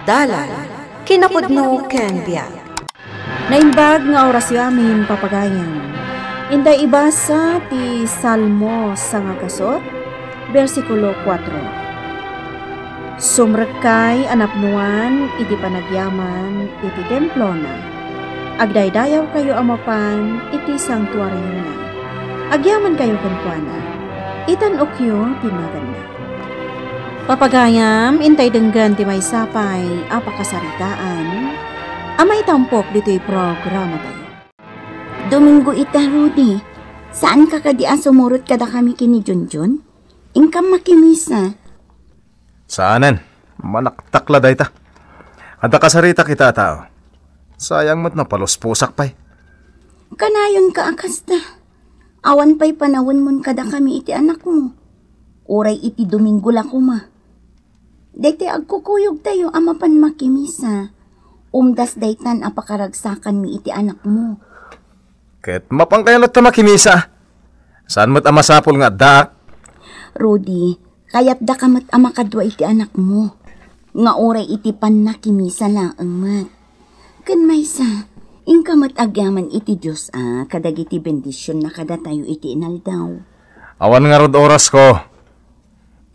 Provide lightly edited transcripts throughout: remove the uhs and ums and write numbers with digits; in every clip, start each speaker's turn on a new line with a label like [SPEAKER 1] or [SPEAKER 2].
[SPEAKER 1] Dalan, kinapudno ken biag.
[SPEAKER 2] Naimbag nga orasyon amin papagayan. Inday ibasa ti Salmo sa nga kasot, versikulo 4. Sumrekay anapnuan iti panagyaman iti templo na. Agdaydayaw kayo amapan iti sanktuaryo na. Agyaman kayo kenkwana. Itan okyo tinaganda. Papagayam, intay denggan ti may sapay, apakasaritaan, amay tampok dito'y programa tayo.
[SPEAKER 3] Domingo ita, Rudy. Saan ka kadian sumurot kada kami kini Junjun? Ingkam makimisa.
[SPEAKER 4] Saanan? Manaktakla day ta. Anta kasarita kita tao. Sayang mo't napaluspusak pa'y.
[SPEAKER 3] Kanayon ka akasta. Awan pa'y panawon mon kada kami iti anak mo. Uray iti Domingo lakuma. Dayte agkukuyog tayo amapan makimisa. Umdas daytan apakaragsakan mi iti anak mo.
[SPEAKER 4] Ket mapangkayalot ta makimisa. Saan mo't amasapol nga dak?
[SPEAKER 3] Rudy, kayat da kamat amakadwa iti anak mo. Nga oray iti pan nakimisa laang mat. Ken maysa, ingkamat agyaman iti Diyos kadag iti bendisyon na kada tayo iti inaldaw.
[SPEAKER 4] Awan nga rod oras ko.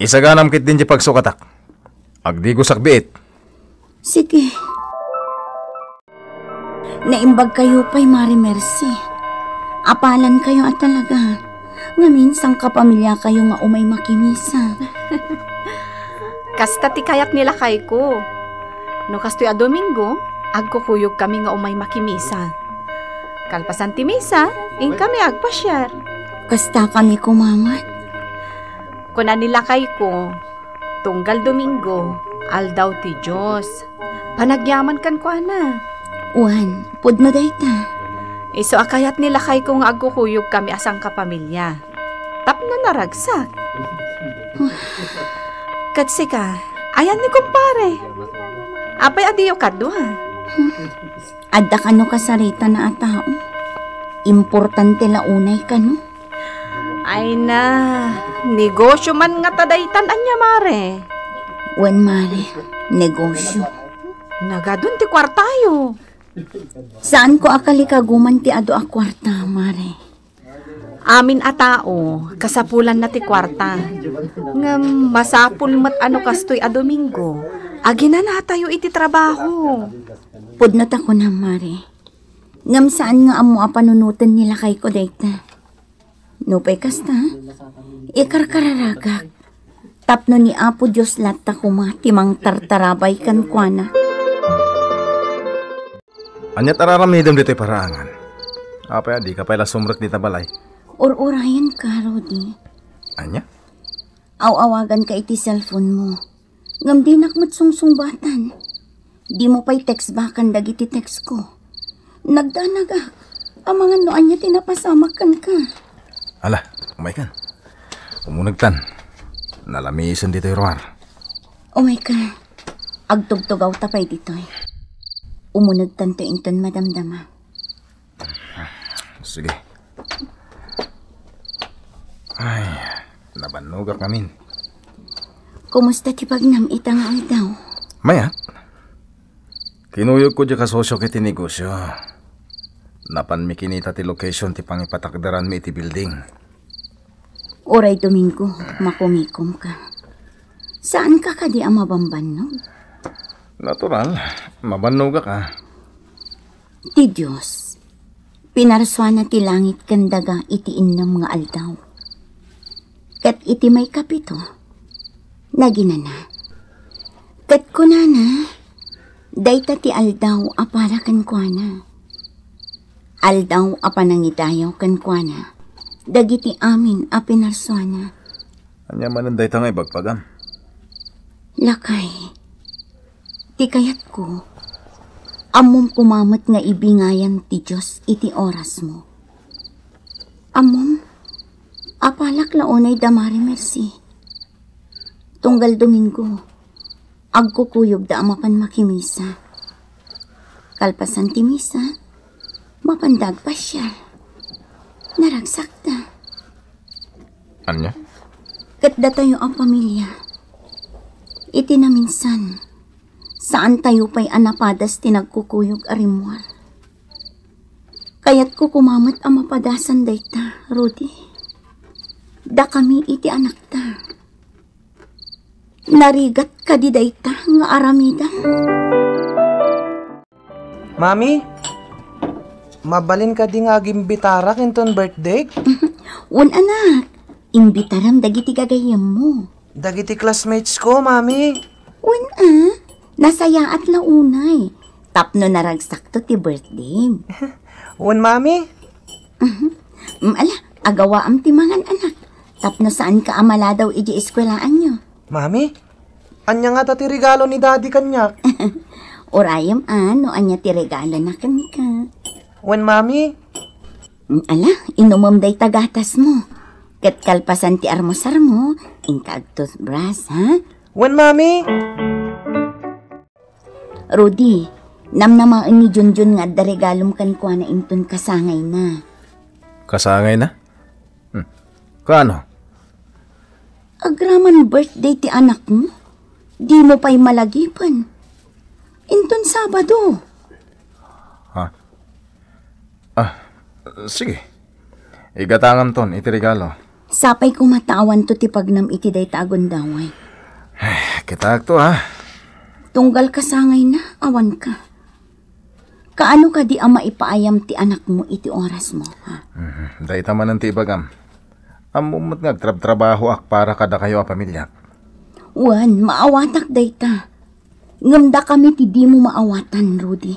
[SPEAKER 4] Isaganam kit din di pagsukatak. Agdigo sakbiit.
[SPEAKER 3] Sige. Naimbag kayo pa'y Mari Mercy. Apalan kayo at talaga. Nga minsang kapamilya kayo nga umay makimisa.
[SPEAKER 2] Kasta ti kayak nila kay ko. No kastoy a Domingo, agkukuyog kami nga umay makimisa. Kalpasan ti misa, ing kami agpasyar.
[SPEAKER 3] Kasta kami kumamat.
[SPEAKER 2] Kuna nila kay ko, tunggal Domingo, aldaw ti Diyos. Panagyaman kan ko na.
[SPEAKER 3] Uwan, pudno dayta.
[SPEAKER 2] Iso akayat nila kay ko nga agkukuyog kami asang kapamilya. Tapno naragsak. Katsi ka, ayan ni kumpare. Apay adiyo kadwa.
[SPEAKER 3] Adda ka no kasarita na atao. Importante launay ka no.
[SPEAKER 2] Ay na, negosyo man nga tadaytan anya mare.
[SPEAKER 3] Wen Mari, negosyo.
[SPEAKER 2] Nagadun ti kwartayo.
[SPEAKER 3] Saan ko akali kaguman ti ado a kwarta, Mare?
[SPEAKER 2] Amin a tao, kasapulan na ti kwarta. Nga masapul mat ano kastoy a Domingo. Agina na tayo iti trabaho.
[SPEAKER 3] Pudnot ako na, Mare. Ngam saan nga amo a panunutan nila kay ko dayta. Nupay kasta, ikarkararagak. Tapno ni Apo Diyos latta kuma timang tartarabay kan kuana.
[SPEAKER 4] Anyat araramidam dito'y paraangan. Apay di ka pala sumrek di tabalay.
[SPEAKER 3] Or-orayan ka, Rudy.
[SPEAKER 4] Anya?
[SPEAKER 3] Aw-awagan ka iti cellphone mo. Ngam di nakmat sungsungbatan. Di mo pa'y text bakan dagiti text ko. Nagdanagak. Amangan no anya tinapasamakan ka.
[SPEAKER 4] Ala, umay kan. Umunagtan. Nalamisan dito'y roar.
[SPEAKER 3] Umay ka. Agtugtugaw tapay dito'y. Umunagtan to inton madamdama.
[SPEAKER 4] Sige. Ay, nabanugak namin.
[SPEAKER 3] Kumusta ti pagnam itang aldaw?
[SPEAKER 4] Maya, kinuyog ko di kasosyo kiti negosyo. Napan mi kinita ti location ti pangipatakdaran mi iti building.
[SPEAKER 3] Oray Domingo, makumikom ka. Saan ka kadi ang mabambanog?
[SPEAKER 4] Natural, mabanuga ka.
[SPEAKER 3] Ti Diyos, pinaraswa na ti langit kandaga iti innam nga aldaw. Kat iti may kapito, naginana. Kat kunana, dayta ti aldaw apara kan kuana. Aldaw apanangitayaw kan kuana. Dagiti amin a pinaraswa na.
[SPEAKER 4] Anya mananday ta ngay bagpagam.
[SPEAKER 3] Lakay, ti kayat ko, amom kumamat nga ibingayan ti Diyos iti oras mo. Amom, apalak launay da Mari Mercy. Tunggal Domingo, agkukuyog da amapan makimisa. Kalpasan ti misa, mapandag pa siya. Naragsak ta.
[SPEAKER 4] Anya?
[SPEAKER 3] Kat da tayo ang pamilya. Iti na minsan, Saan tayo pa'y anapadas tinagkukuyog arimwar? Kaya't ko kumamat ang mapadasan dayta, Rudy. Da kami iti anak ta. Narigat ka di dayta nga aramidan.
[SPEAKER 5] Mami, mabalin ka di nga gimbitara kinton birthday?
[SPEAKER 3] Un anak, imbitaram dagiti gagayam mo.
[SPEAKER 5] Dagiti classmates ko, mami.
[SPEAKER 3] Un nasaya at launay. Tapno naragsakto ti birthday.
[SPEAKER 5] Un, mami?
[SPEAKER 3] Ala, agawa am ti mangan anak. Tapno saan ka amala daw iji eskwelaan nyo.
[SPEAKER 5] Mami, anya nga ti regalo ni daddy kanyak.
[SPEAKER 3] Orayam no anya ti regalo na ka.
[SPEAKER 5] Un, mami?
[SPEAKER 3] Ala, inumom day tagatas mo. Kat kalpasan ti armosar mo, ingkag toothbrush, ha?
[SPEAKER 5] Un, mami?
[SPEAKER 3] Rudy, namnamaan ni Junjun nga da regalom kan kuha na inton kasangay na.
[SPEAKER 4] Kasangay na? Kano?
[SPEAKER 3] Agraman birthday ti anak mo? Di mo pa'y malagipan. Inton Sabado.
[SPEAKER 4] Sige. Igatangam ton, iti regalo.
[SPEAKER 3] Sapay kumatawan to ti pagnam iti day tagon daway.
[SPEAKER 4] Kita to ha.
[SPEAKER 3] Tunggal kasangay na, awan ka. Kaano ka di ama ipaayam ti anak mo iti oras mo, ha?
[SPEAKER 4] Dahi taman ng tibagam. Amumot nga, trabaho ak para kada kayo a pamilya.
[SPEAKER 3] Wan, maawatak dayta. Ngamda kami ti di mo maawatan, Rudy.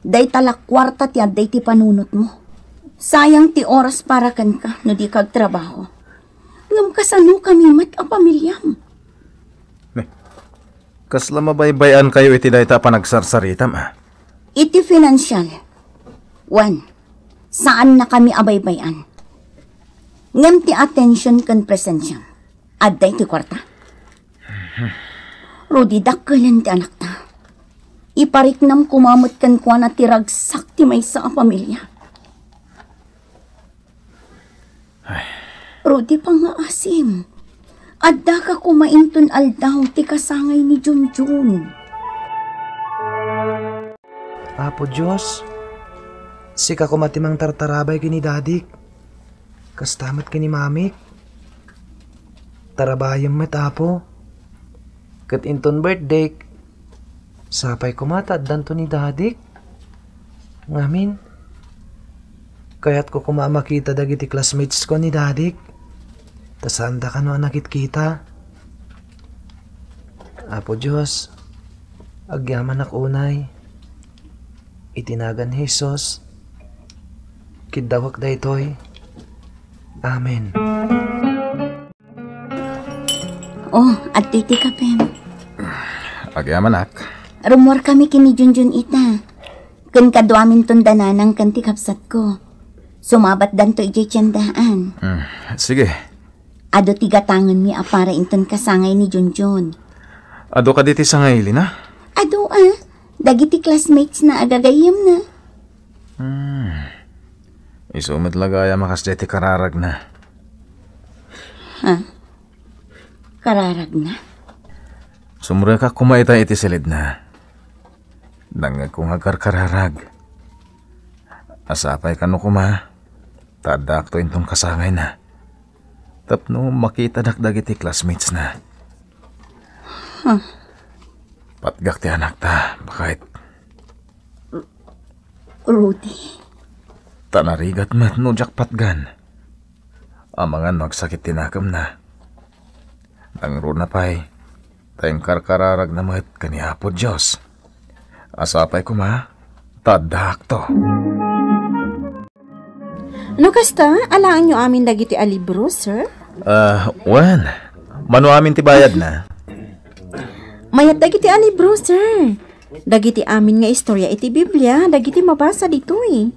[SPEAKER 3] Dayta lakwarta ti aday ti panunot mo. Sayang ti oras para kan ka, no di kag trabaho. Ngam kasano kami mat a pamilyam.
[SPEAKER 4] Kasla mabaybayan kayo iti dayta panagsarsaritam ha.
[SPEAKER 3] Iti financial. Wan, saan na kami abaybayan? Ngam ti attention kan presensya. Adday ti kwarta. Rudy, dakkelan ti anak ta. Ipariknam kumamot kan kwa na tiragsak ti may sa pamilya. Rudy, pangaasim. Adda ka kumainton aldaw ti kasangay ni Junjun.
[SPEAKER 5] Apo Diyos, sika ko matimang tartarabay kini dadik. Kastamat kini mamik. Tarabayam met apo. Kat inton birthday, sapay kumatad danto ni dadik. Ngamin, kaya't ko kumamakita dagiti classmates ko ni dadik. Tasanda ka no nakit kita. Apo Diyos, agyaman ak unay. Itinagan Jesus. Kidawak daytoy. Amen.
[SPEAKER 3] Oh, at titi ka, Pem.
[SPEAKER 4] Agyaman ak.
[SPEAKER 3] Rumor kami kini Junjun ita. Kun kadwamin tundananang kanti kapsat ko. Sumabat danto ijay tiyandaan.
[SPEAKER 4] Sige.
[SPEAKER 3] Ado tigatangan mi para inton kasangay ni Junjun.
[SPEAKER 4] Ado ka diti sa ngayon ha?
[SPEAKER 3] Ado dagiti classmates na agagayam na.
[SPEAKER 4] Isumit lagaya makas diti kararag na.
[SPEAKER 3] Ha? Kararag na?
[SPEAKER 4] Sumura ka kumaita iti silid na. Nangag kong agar kararag. Asapay ka no kuma. Tadak to intong kasangay na. Tapno makita dakdag iti classmates na. Patgak ti anak ta, bakit?
[SPEAKER 3] Rudy.
[SPEAKER 4] Tanarigat mat no jak patgan. Amangan magsakit tinakam na. Nangro na pa'y, tayong karkararag na mat kaniapo Diyos. Asapay ko ma, tadak to.
[SPEAKER 2] No kasta, alaan nyo amin dagiti alibro, sir?
[SPEAKER 4] Wan, mano amin ti bayad na.
[SPEAKER 2] Mayat dagiti alibro, sir. Dagiti amin nga istorya iti Biblia, dagiti mabasa dito eh.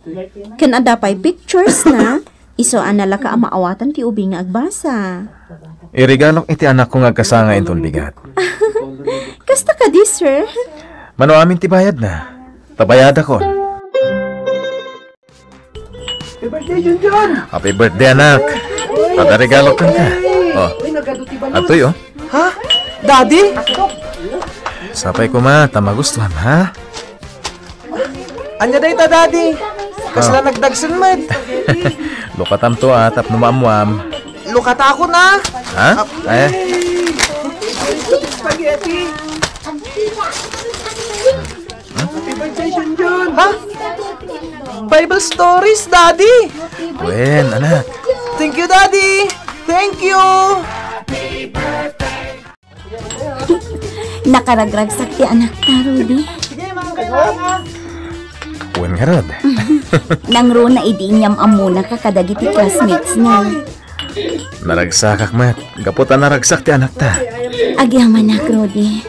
[SPEAKER 2] Kan adapay pictures na, iso anala ka amaawatan ti ubi nga agbasa.
[SPEAKER 4] Irigalok iti anak ko nga kasanga inton bigat.
[SPEAKER 2] Kasta ka di, sir?
[SPEAKER 4] Mano amin ti bayad na. Tabayad ako.
[SPEAKER 5] Happy birthday, Junjun!
[SPEAKER 4] Happy birthday, anak. Tadarigalo ka. Oh, atoy, oh.
[SPEAKER 5] Ha? Daddy?
[SPEAKER 4] Sapay ko ma, tamagustuhan ha?
[SPEAKER 5] Anya day ta, Daddy. Kasla nagdagsan mat.
[SPEAKER 4] Lukatam to tap numamuam.
[SPEAKER 5] Lukata ako na.
[SPEAKER 4] Ha? Ay,
[SPEAKER 5] Spaghetti. Ha? Bible stories, Daddy.
[SPEAKER 4] wen, anak.
[SPEAKER 5] Thank you, Daddy. Thank you.
[SPEAKER 3] Nakaragragsak ti anak ta, Rudy.
[SPEAKER 4] Wen nga rod.
[SPEAKER 3] Nang ro na idinyam amuna ka kadagiti classmates niya.
[SPEAKER 4] Naragsak mat. Gaputan naragsak ti anak ta.
[SPEAKER 3] Agyaman na, Rudy.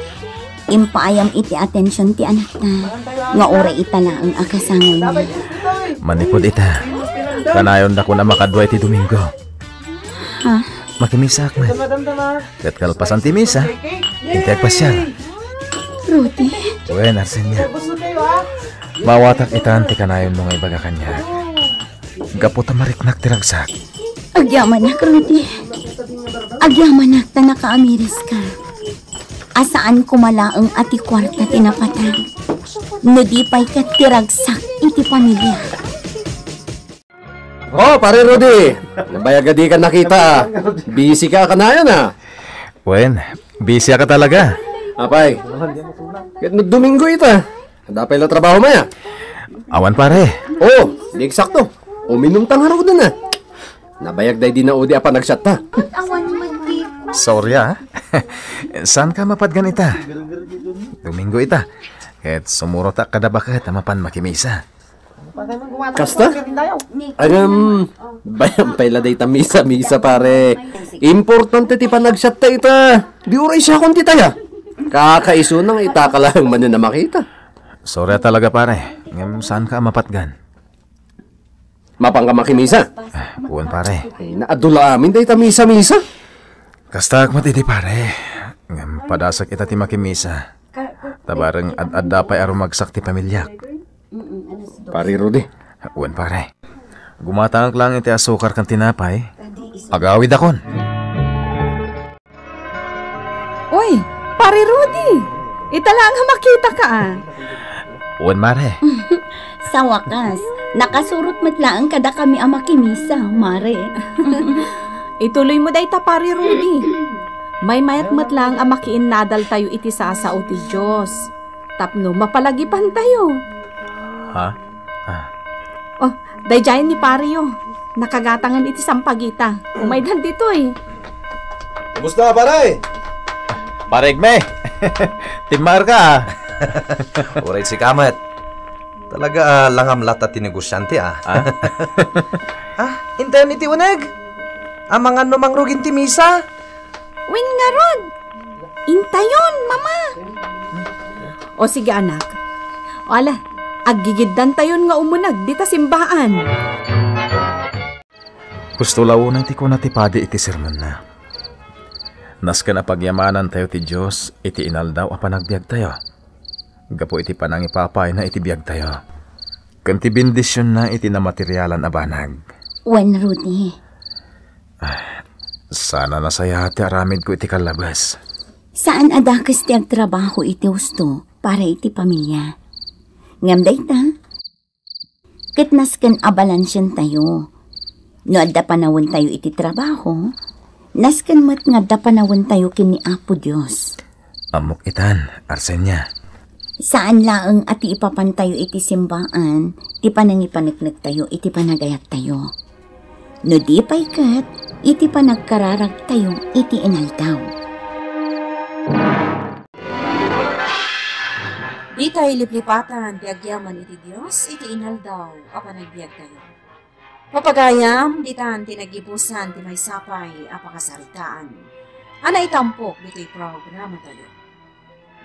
[SPEAKER 3] Impaayam iti atensyon ti anak ta. Nga oray itala ang akasangon niya.
[SPEAKER 4] Manipod ita. Kanayon na ko na makadway ti Domingo.
[SPEAKER 3] Ha?
[SPEAKER 4] Makimisak mat. Kat kalpasan ti misa. Hintay pasyal.
[SPEAKER 3] Rudy,
[SPEAKER 4] Wen, Arsenia. Mawatak itan ti kanayon nung ibaga kanya. Gaputan mariknak ti ragsak.
[SPEAKER 3] agyaman na, Rudy. Agyaman na ta nakaamiris ka. Asaan kumalaang ati kwarta tinapatang. No di pa'y katiragsak iti pamilya.
[SPEAKER 6] Oh, pare Rudy. Nabayagadi ka nakita. Busy ka kanayon
[SPEAKER 4] Wen, busy ka talaga.
[SPEAKER 6] Apay. Kat no Domingo ita. Dapay la trabaho maya.
[SPEAKER 4] Awan pare.
[SPEAKER 6] Oh, di eksakto. Uminom tang haraw na. Nabayagday din na udi apa nagshot ta.
[SPEAKER 4] Sorry Saan ka mapadgan ita? Domingo ita. Ket sumuro ta kada bakat mapan makimisa.
[SPEAKER 6] Kasta? Bayam pala day ta misa pare. Importante ti panagshot ta ita. Di uray siya kung titaya. Kakaiso nang ita ka lang man na makita.
[SPEAKER 4] Sorry talaga pare. Ngam saan ka mapatgan?
[SPEAKER 6] Mapang ka makimisa.
[SPEAKER 4] Uwan pare.
[SPEAKER 6] Ay, naadula amin day ta misa.
[SPEAKER 4] Kastak matiti pare. Ngam padasak ita ti makimisa. Tabareng ad dapay arumagsak ti pamilyak.
[SPEAKER 6] Pare Rudy.
[SPEAKER 4] Uwan pare. Gumatangak lang iti asukar kan tinapay. Agawid akon.
[SPEAKER 2] Uy, pare Rudy! Itala nga makita ka
[SPEAKER 4] Uwan mare.
[SPEAKER 3] Sa wakas, nakasurot matlaang kada kami ang makimisa, Mare.
[SPEAKER 2] Ituloy mo day ta, pare Rudy. May mayat matlang ang makiin nadal tayo iti sasao ti Diyos. Tapno mapalagipan tayo.
[SPEAKER 4] Ha?
[SPEAKER 2] Oh, dayjayan ni pare yo. Nakagatangan iti sampagita. Umaydan dito
[SPEAKER 6] Kumusta pare?
[SPEAKER 4] Paregme. Timar ka.
[SPEAKER 7] Uray si Kamat. Talaga langam lata tinegosyante
[SPEAKER 5] Intayon iti uneg. Amangan no mangrugin ti misa.
[SPEAKER 3] Win nga rod! Intayon, mama!
[SPEAKER 2] O sige anak. O ala, aggigiddan tayon nga umunag dita simbahan.
[SPEAKER 4] Gusto launan ti ko na tipadi iti sermon na. Nas ka na pagyamanan tayo ti Diyos, iti inaldaw a panagbiag tayo. Gapo iti panangipapay na iti biag tayo. Kanti bendisyon na iti na materyalan a banag.
[SPEAKER 3] Wen, Rudy.
[SPEAKER 4] Sana nasaya ti aramid ko iti kalabas.
[SPEAKER 3] Saan adakas ti agtrabaho iti husto para iti pamilya? Ngamday ta? Kitnas kan abalansyan tayo. No adda panawon tayo iti trabaho, naskan mat nga adda panawon tayo kini Apo Diyos.
[SPEAKER 4] Amok itan, Arsenia.
[SPEAKER 3] Saan laang ati ipapan tayo iti simbaan, ti panangipanagnag tayo, iti panagayat tayo. No di pa'y kat, iti panagkararag tayo, iti inaldaw.
[SPEAKER 1] Di tayo liplipatan, di agyaman iti Diyos, iti inaldaw, o panagbiag tayo. Papagayam, di tan tinagibusan, ti may sapay, apakasaritaan. Ana itampok, dito'y programa tayo.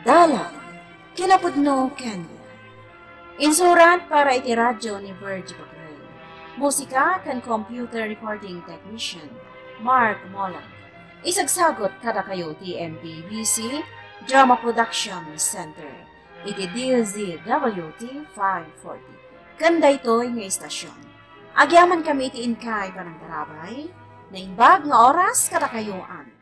[SPEAKER 1] Dala, kinapudno Kenya. Insurat para iti radyo ni Virgie Bagray. Musika kan computer recording technician, Mark Molang. Isagsagot kada kayo ti MPBC Drama Production Center. Iti DZWT 540. Kanda ito'y nga istasyon. Agyaman kami ti inkay panang darabay, na imbag nga oras kada kayuan.